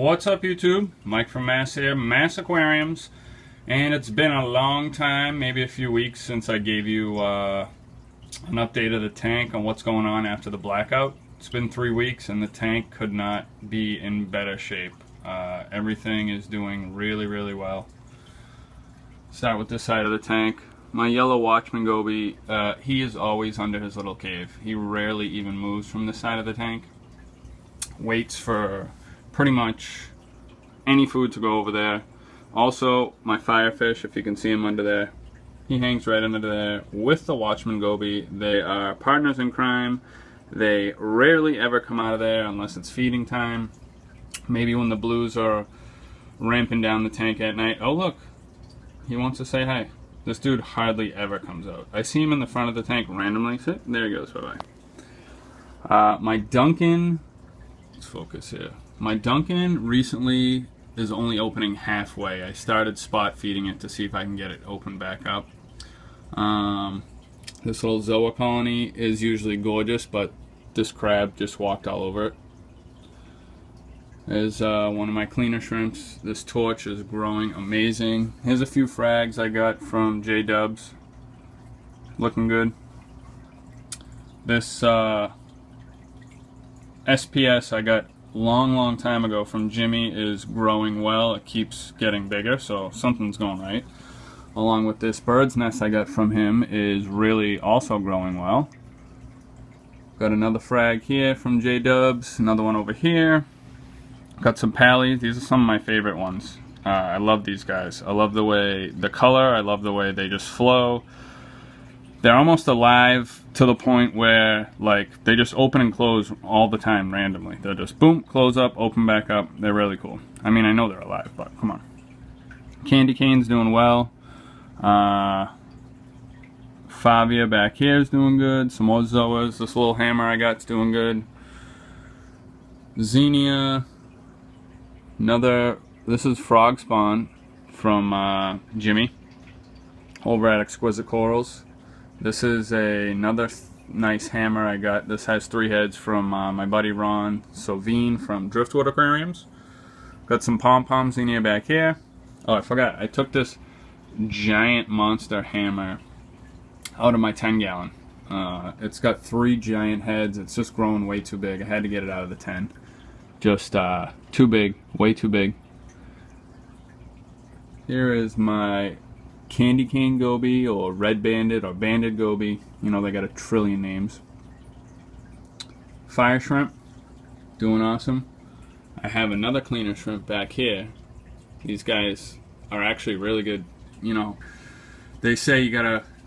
What's up, YouTube? Mike from Mass here, Mass Aquariums, and it's been a long time, maybe a few weeks, since I gave you an update of the tank on what's going on after the blackout. It's been 3 weeks and the tank could not be in better shape. Everything is doing really well. Start with this side of the tank. My yellow Watchman goby, he is always under his little cave. He rarely even moves from this side of the tank. Waits for pretty much any food to go over there. Also, my firefish, if you can see him under there, he hangs right under there with the Watchman goby. They are partners in crime. They rarely ever come out of there unless it's feeding time. Maybe when the blues are ramping down the tank at night. Oh look, he wants to say hi. This dude hardly ever comes out. I see him in the front of the tank randomly. Sit, there he goes, bye-bye. My Duncan, let's focus here. My Duncan recently is only opening halfway. I started spot feeding it to see if I can get it open back up. This little Zoa colony is usually gorgeous, but this crab just walked all over it. There's one of my cleaner shrimps. This torch is growing amazing. Here's a few frags I got from J-Dubs. Looking good. This SPS I got long time ago from Jimmy is growing well. It keeps getting bigger, so something's going right. Along with this bird's nest I got from him is really also growing well. Got another frag here from J-Dubs, another one over here. Got some pallies. These are some of my favorite ones. I love these guys. I love the way, the color, I love the way they just flow. They're almost alive to the point where, like, they just open and close all the time randomly. They'll just boom, close up, open back up. They're really cool. I mean, I know they're alive, but come on. Candy cane's doing well. Favia back here is doing good. Some more Zoas. This little hammer I got's doing good. Xenia. Another, this is frog spawn from Jimmy over at Exquisite Corals. This is another nice hammer I got. This has 3 heads from my buddy Ron Sovine from Driftwood Aquariums. Got some pom-pom Xenia back here. Oh, I forgot. I took this giant monster hammer out of my 10-gallon. It's got 3 giant heads. It's just growing way too big. I had to get it out of the 10. Just too big. Way too big. Here is my candy cane goby, or red banded, or banded goby. You know, they got a trillion names. Fire shrimp, doing awesome. I have another cleaner shrimp back here. These guys are actually really good. You know, they say they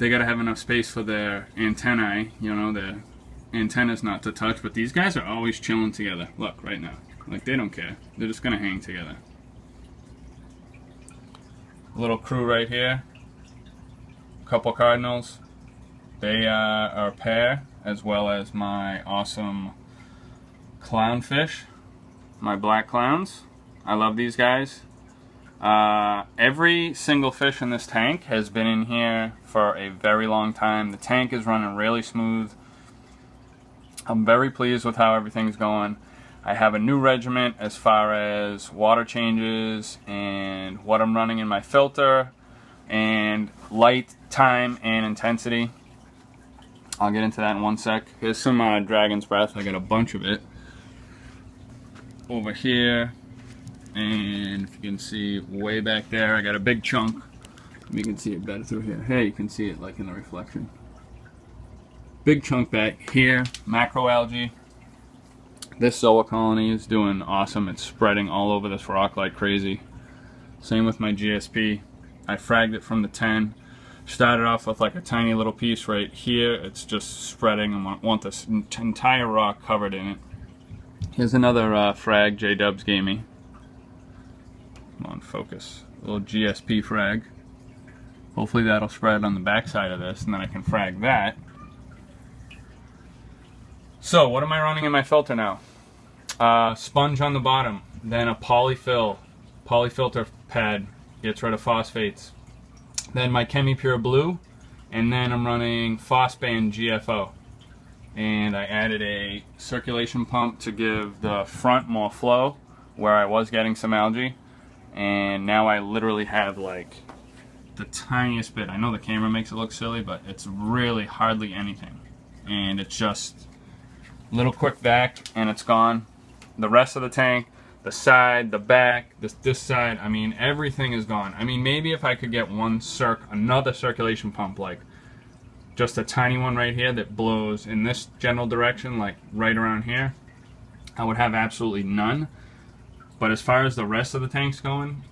gotta have enough space for their antennae. You know, their antennas not to touch. But these guys are always chilling together. Look, right now, like they don't care. They're just gonna hang together. Little crew right here. Couple cardinals. They are a pair, as well as my awesome clownfish, my black clowns. I love these guys. Every single fish in this tank has been in here for a very long time. The tank is running really smooth. I'm very pleased with how everything's going. I have a new regiment as far as water changes and what I'm running in my filter and light, time, and intensity. I'll get into that in one sec. Here's some dragon's breath. I got a bunch of it over here, and if you can see way back there, I got a big chunk. You can see it better through here. Hey, you can see it like in the reflection. Big chunk back here. Macroalgae. This Zoa colony is doing awesome. It's spreading all over this rock like crazy. Same with my GSP. I fragged it from the 10. Started off with like a tiny little piece right here. It's just spreading. I want this entire rock covered in it. Here's another frag J-Dubs gave me. Come on, focus. A little GSP frag. Hopefully that'll spread on the back side of this, and then I can frag that. So, what am I running in my filter now? Sponge on the bottom, then a Polyfilter pad, gets rid of phosphates. Then my ChemiPure Blue, and then I'm running Phosban GFO. And I added a circulation pump to give the front more flow. where I was getting some algae, and now I literally have like the tiniest bit. I know the camera makes it look silly, but it's really hardly anything, and it's just a little quick vac and it's gone. The rest of the tank, the side, the back, this side, I mean, everything is gone. I mean, maybe if I could get another circulation pump, like just a tiny one right here that blows in this general direction, like right around here, I would have absolutely none. But as far as the rest of the tank's going,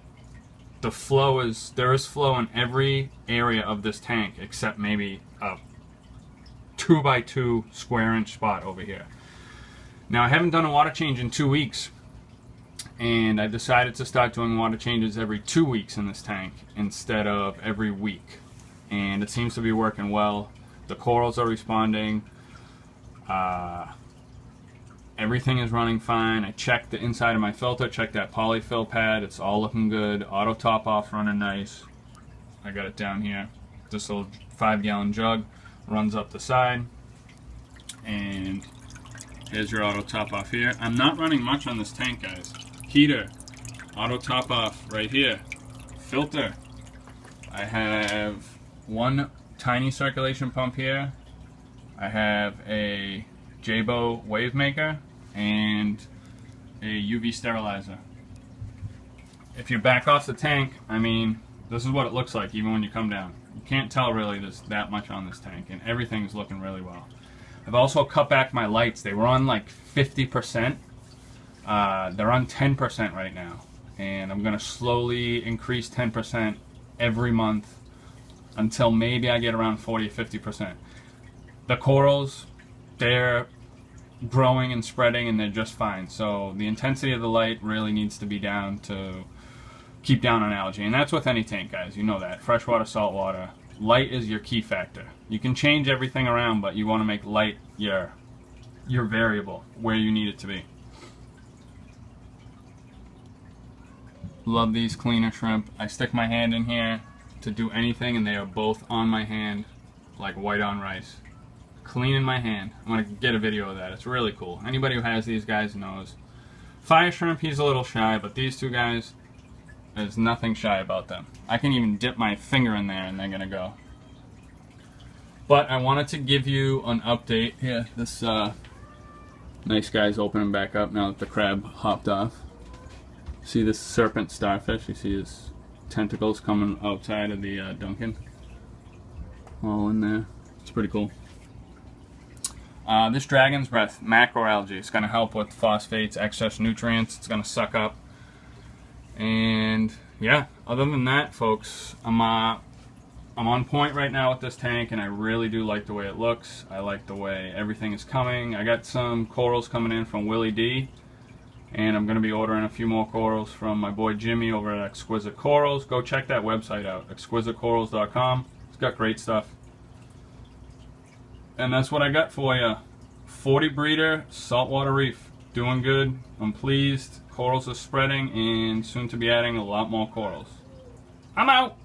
the flow is, there is flow in every area of this tank except maybe a 2x2 square inch spot over here. Now, I haven't done a water change in 2 weeks, and I decided to start doing water changes every 2 weeks in this tank instead of every week, and it seems to be working well. The corals are responding. Everything is running fine. I checked the inside of my filter, checked that polyfill pad. It's all looking good. Auto top off running nice. I got it down here. This little 5-gallon jug runs up the side, and here's your auto top off here. I'm not running much on this tank, guys. Heater, auto top off right here. Filter. I have one tiny circulation pump here. I have a Jabo wave maker and a UV sterilizer. If you back off the tank, I mean, this is what it looks like even when you come down. You can't tell really there's that much on this tank, and everything's looking really well. I've also cut back my lights. They were on like 50%. They're on 10% right now, and I'm gonna slowly increase 10% every month until maybe I get around 40 or 50%. The corals, they're growing and spreading, and they're just fine. So the intensity of the light really needs to be down to keep down on algae, and that's with any tank, guys. You know that. Freshwater, saltwater. Light is your key factor. You can change everything around, but you want to make light your variable where you need it to be. Love these cleaner shrimp. I stick my hand in here to do anything, and they are both on my hand like white on rice. Clean in my hand. I'm going to get a video of that. It's really cool. Anybody who has these guys knows. Fire shrimp, he's a little shy, but these two guys, there's nothing shy about them. I can even dip my finger in there and they're going to go. But I wanted to give you an update here. This nice guy's opening back up now that the crab hopped off. See this serpent starfish? You see his tentacles coming outside of the Duncan? All in there. It's pretty cool. This dragon's breath macroalgae is going to help with phosphates, excess nutrients. It's going to suck up. And yeah, other than that, folks, I'm on point right now with this tank, and I really do like the way it looks. I like the way everything is coming. I got some corals coming in from Willie D, and I'm going to be ordering a few more corals from my boy Jimmy over at Exquisite Corals. Go check that website out, exquisitecorals.com. It's got great stuff. And that's what I got for you. 40 breeder, saltwater reef. Doing good. I'm pleased. Corals are spreading, and soon to be adding a lot more corals. I'm out!